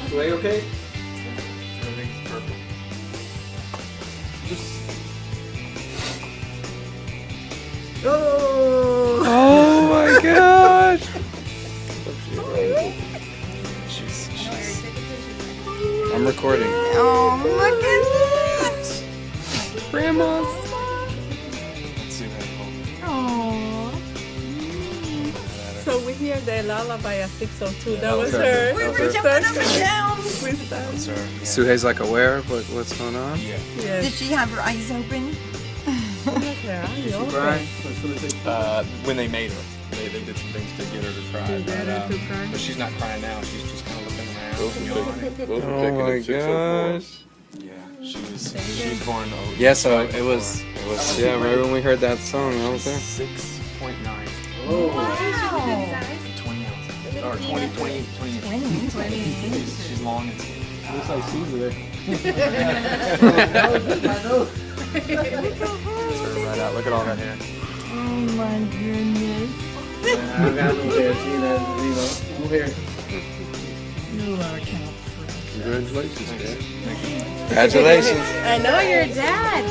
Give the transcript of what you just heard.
Sway okay? Everything's perfect. Oh my gosh! I'm recording. Oh, look at this! Grandma's. Let's see that home. Oh. So we hear the lullaby at 6:02. Yeah, That was that was her. We were jumping up and down. That's her. Yeah. Suhei's like aware of what's going on. Yeah. Did Yes. she have her eyes open? Cry? As soon as they- When they made her, they did some things to get her to cry. get her to cry. But she's not crying now. She's just kind of looking around, yawning. Oh my gosh! Yeah, she was born. Yeah, so it was yeah. Right when we heard that song, I was there. 6.9. Oh. Wow. 20 ounces. Or 20 inches. She's long and skinny. Looks like Caesar there. That's her right out. Look at all that hair. Oh my goodness. I got no hair. See that? No hair. You are cat free. Congratulations, Dad. Congratulations. I know you're dad.